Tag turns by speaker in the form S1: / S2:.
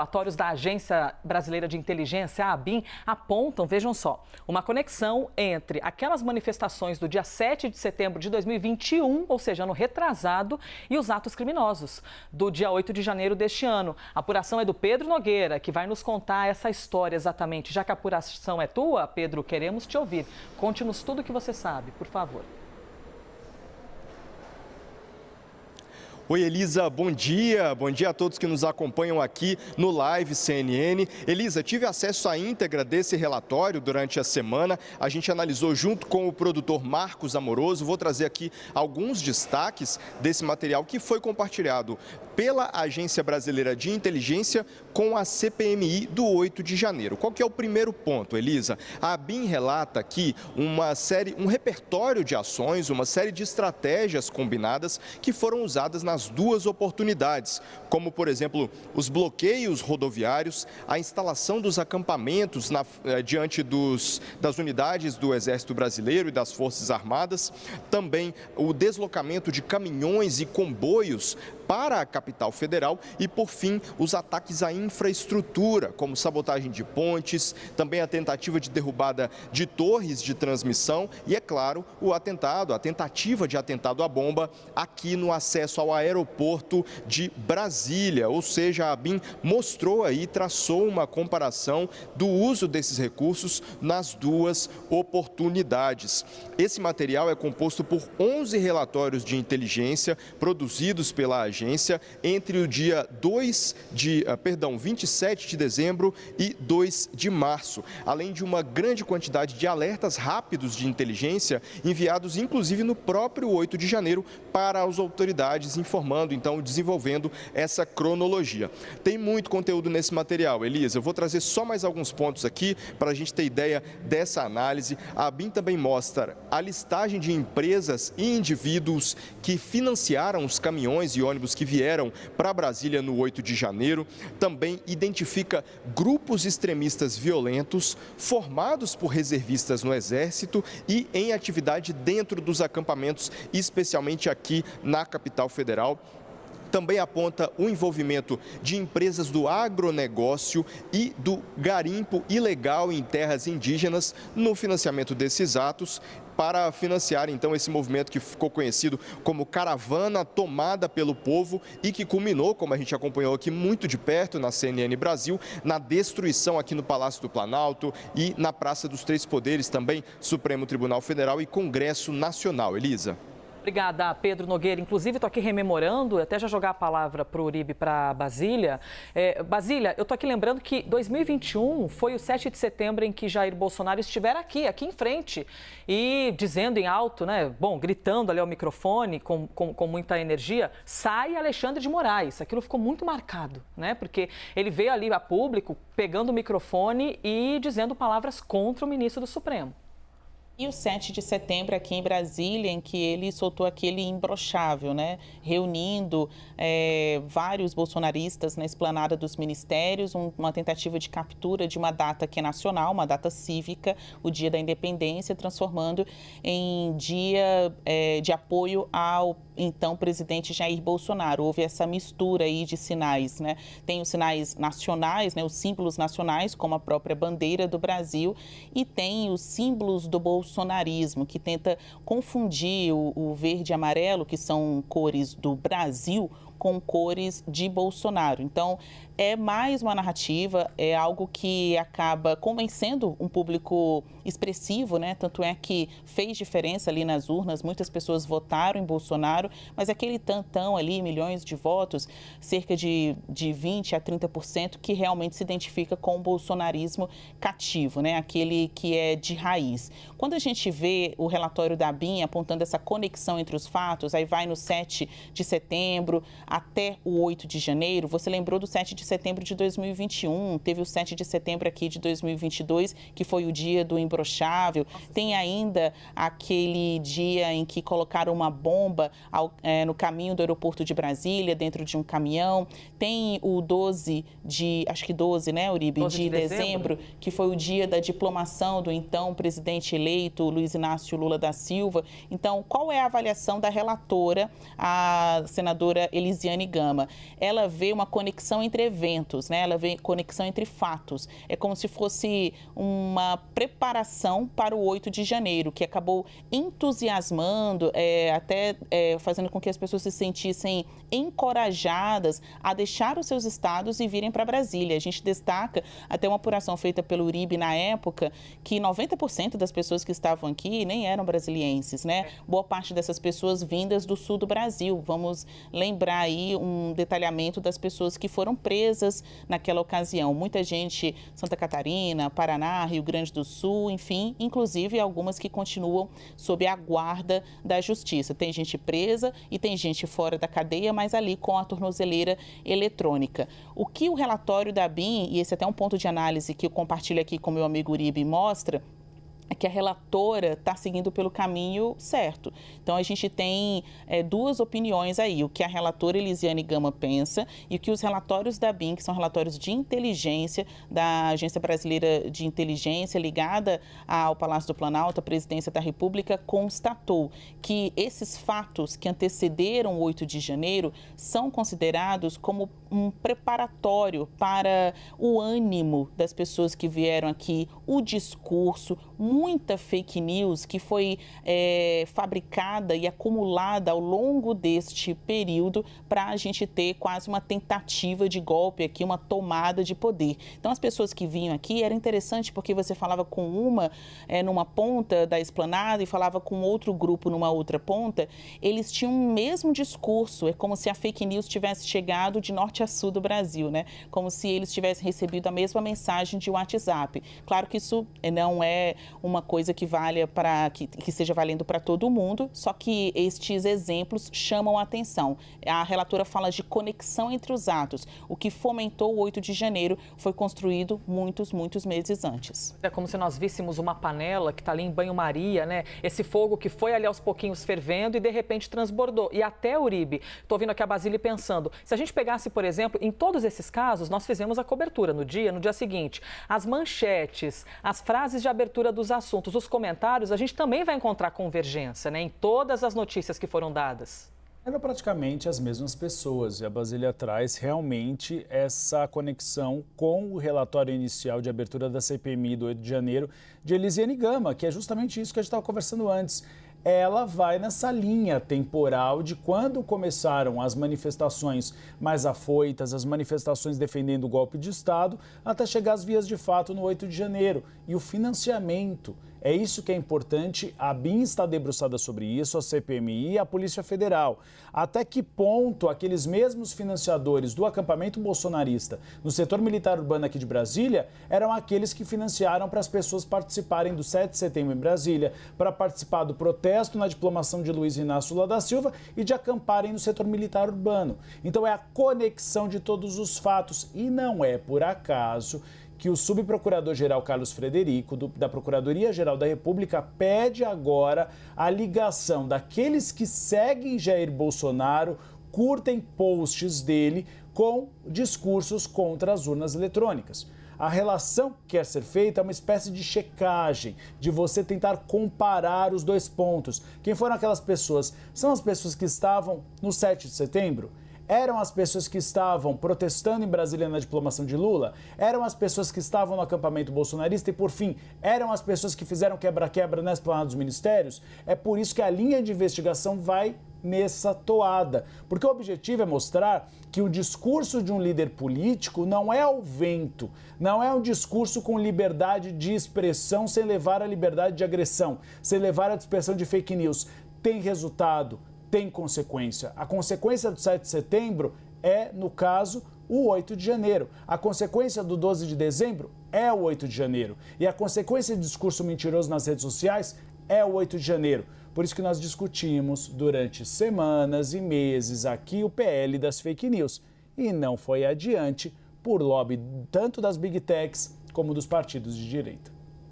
S1: Relatórios da Agência Brasileira de Inteligência, a ABIN, apontam, vejam só, uma conexão entre aquelas manifestações do dia 7 de setembro de 2021, ou seja, ano retrasado, e os atos criminosos do dia 8 de janeiro deste ano. A apuração é do Pedro Nogueira, que vai nos contar essa história exatamente. Já que a apuração é tua, Pedro, queremos te ouvir. Conte-nos tudo o que você sabe, por favor.
S2: Oi, Elisa, bom dia. Bom dia a todos que nos acompanham aqui no Live CNN. Elisa, tive acesso à íntegra desse relatório durante a semana. A gente analisou junto com o produtor Marcos Amoroso. Vou trazer aqui alguns destaques desse material que foi compartilhado pela Agência Brasileira de Inteligência com a CPMI do 8 de janeiro. Qual que é o primeiro ponto, Elisa? A ABIN relata aqui um repertório de ações, uma série de estratégias combinadas que foram usadas nas duas oportunidades, como, por exemplo, os bloqueios rodoviários, a instalação dos acampamentos diante das unidades do Exército Brasileiro e das Forças Armadas, também o deslocamento de caminhões e comboios para a capital federal e, por fim, os ataques à infraestrutura, como sabotagem de pontes, também a tentativa de derrubada de torres de transmissão e, é claro, a tentativa de atentado à bomba aqui no acesso ao aeroporto de Brasília. Ou seja, a ABIN mostrou aí, traçou uma comparação do uso desses recursos nas duas oportunidades. Esse material é composto por 11 relatórios de inteligência produzidos pela agência entre o dia 27 de dezembro e 2 de março, além de uma grande quantidade de alertas rápidos de inteligência enviados inclusive no próprio 8 de janeiro para as autoridades, informando, então, desenvolvendo essa cronologia. Tem muito conteúdo nesse material, Elisa. Eu vou trazer só mais alguns pontos aqui para a gente ter ideia dessa análise. A ABIN também mostra a listagem de empresas e indivíduos que financiaram os caminhões e ônibus que vieram para Brasília no 8 de janeiro. Também identifica grupos extremistas violentos formados por reservistas no Exército e em atividade dentro dos acampamentos, especialmente aqui na capital federal. Também aponta o envolvimento de empresas do agronegócio e do garimpo ilegal em terras indígenas no financiamento desses atos, para financiar, então, esse movimento que ficou conhecido como Caravana Tomada pelo Povo e que culminou, como a gente acompanhou aqui muito de perto na CNN Brasil, na destruição aqui no Palácio do Planalto e na Praça dos Três Poderes, também Supremo Tribunal Federal e Congresso Nacional. Elisa.
S1: Obrigada, Pedro Nogueira. Inclusive, estou aqui rememorando, até já jogar a palavra para o Uribe, para Basília. Basília, eu estou aqui lembrando que 2021 foi o 7 de setembro em que Jair Bolsonaro estivera aqui em frente, e dizendo em alto, né, gritando ali ao microfone com muita energia, sai Alexandre de Moraes. Aquilo ficou muito marcado, né, porque ele veio ali a público, pegando o microfone e dizendo palavras contra o ministro do Supremo.
S3: E o 7 de setembro aqui em Brasília, em que ele soltou aquele imbrochável, né? Reunindo vários bolsonaristas na esplanada dos ministérios, uma tentativa de captura de uma data que é nacional, uma data cívica, o Dia da Independência, transformando em dia de apoio ao então presidente Jair Bolsonaro. Houve essa mistura aí de sinais, né? Tem os sinais nacionais, né? Os símbolos nacionais, como a própria bandeira do Brasil, e tem os símbolos do bolsonarismo, que tenta confundir o verde e amarelo, que são cores do Brasil, com cores de Bolsonaro. Então, é mais uma narrativa, é algo que acaba convencendo um público expressivo, né? Tanto é que fez diferença ali nas urnas, muitas pessoas votaram em Bolsonaro, mas aquele tantão ali, milhões de votos, cerca de 20% a 30%, que realmente se identifica com o bolsonarismo cativo, né? Aquele que é de raiz. Quando a gente vê o relatório da ABIN apontando essa conexão entre os fatos, aí vai no 7 de setembro, até o 8 de janeiro, você lembrou do 7 de setembro de 2021, teve o 7 de setembro aqui de 2022, que foi o dia do imbrochável, tem ainda aquele dia em que colocaram uma bomba no caminho do aeroporto de Brasília, dentro de um caminhão, tem o 12 de, acho que 12, né, Uribe,
S1: 12 de
S3: dezembro, que foi o dia da diplomação do então presidente eleito, Luiz Inácio Lula da Silva. Então, qual é a avaliação da relatora, a senadora Elisiane Gama? Ela vê uma conexão entre eventos, né? Ela vê conexão entre fatos. É como se fosse uma preparação para o 8 de janeiro, que acabou entusiasmando, fazendo com que as pessoas se sentissem encorajadas a deixar os seus estados e virem para Brasília. A gente destaca até uma apuração feita pelo Uribe na época, que 90% das pessoas que estavam aqui nem eram brasilienses, né? Boa parte dessas pessoas vindas do sul do Brasil. Vamos lembrar aí um detalhamento das pessoas que foram presas naquela ocasião. Muita gente, Santa Catarina, Paraná, Rio Grande do Sul, enfim, inclusive algumas que continuam sob a guarda da justiça. Tem gente presa e tem gente fora da cadeia, mas ali com a tornozeleira eletrônica. O que o relatório da ABIN, e esse é até um ponto de análise que eu compartilho aqui com meu amigo Uribe, mostra é que a relatora está seguindo pelo caminho certo. Então, a gente tem duas opiniões aí, o que a relatora Elisiane Gama pensa e o que os relatórios da ABIN, que são relatórios de inteligência da Agência Brasileira de Inteligência, ligada ao Palácio do Planalto, à Presidência da República, constatou que esses fatos que antecederam o 8 de janeiro são considerados como um preparatório para o ânimo das pessoas que vieram aqui, o discurso, muita fake news que foi fabricada e acumulada ao longo deste período para a gente ter quase uma tentativa de golpe aqui, uma tomada de poder. Então, as pessoas que vinham aqui, era interessante porque você falava com uma numa ponta da esplanada e falava com outro grupo numa outra ponta, eles tinham o mesmo discurso, é como se a fake news tivesse chegado de norte a sul do Brasil, né? Como se eles tivessem recebido a mesma mensagem de WhatsApp. Claro que isso não é uma coisa que valha para que seja valendo para todo mundo, só que estes exemplos chamam a atenção. A relatora fala de conexão entre os atos. O que fomentou o 8 de janeiro foi construído muitos meses antes.
S1: É como se nós víssemos uma panela que está ali em banho-maria, né? Esse fogo que foi ali aos pouquinhos fervendo e de repente transbordou. E até, Uribe, estou vindo aqui a Basília pensando, se a gente pegasse, por exemplo, em todos esses casos, nós fizemos a cobertura no dia seguinte, as manchetes, as frases de abertura dos assuntos, os comentários, a gente também vai encontrar convergência, né, em todas as notícias que foram dadas.
S4: Eram praticamente as mesmas pessoas e a Basília traz realmente essa conexão com o relatório inicial de abertura da CPMI do 8 de janeiro de Elisiane Gama, que é justamente isso que a gente estava conversando antes. Ela vai nessa linha temporal de quando começaram as manifestações mais afoitas, as manifestações defendendo o golpe de Estado, até chegar às vias de fato no 8 de janeiro. E o financiamento, é isso que é importante, a ABIN está debruçada sobre isso, a CPMI e a Polícia Federal. Até que ponto aqueles mesmos financiadores do acampamento bolsonarista no setor militar urbano aqui de Brasília eram aqueles que financiaram para as pessoas participarem do 7 de setembro em Brasília, para participar do protesto na diplomação de Luiz Inácio Lula da Silva e de acamparem no setor militar urbano. Então é a conexão de todos os fatos e não é por acaso que o subprocurador-geral Carlos Frederico, da Procuradoria-Geral da República, pede agora a ligação daqueles que seguem Jair Bolsonaro, curtem posts dele com discursos contra as urnas eletrônicas. A relação que quer ser feita é uma espécie de checagem, de você tentar comparar os dois pontos. Quem foram aquelas pessoas? São as pessoas que estavam no 7 de setembro? Eram as pessoas que estavam protestando em Brasília na diplomação de Lula? Eram as pessoas que estavam no acampamento bolsonarista? E, por fim, eram as pessoas que fizeram quebra-quebra na esplanada dos ministérios? É por isso que a linha de investigação vai nessa toada. Porque o objetivo é mostrar que o discurso de um líder político não é ao vento, não é um discurso com liberdade de expressão sem levar à liberdade de agressão, sem levar à dispersão de fake news. Tem resultado, tem consequência. A consequência do 7 de setembro é, no caso, o 8 de janeiro. A consequência do 12 de dezembro é o 8 de janeiro. E a consequência de discurso mentiroso nas redes sociais é o 8 de janeiro. Por isso que nós discutimos durante semanas e meses aqui o PL das fake news. E não foi adiante por lobby tanto das big techs como dos partidos de direita.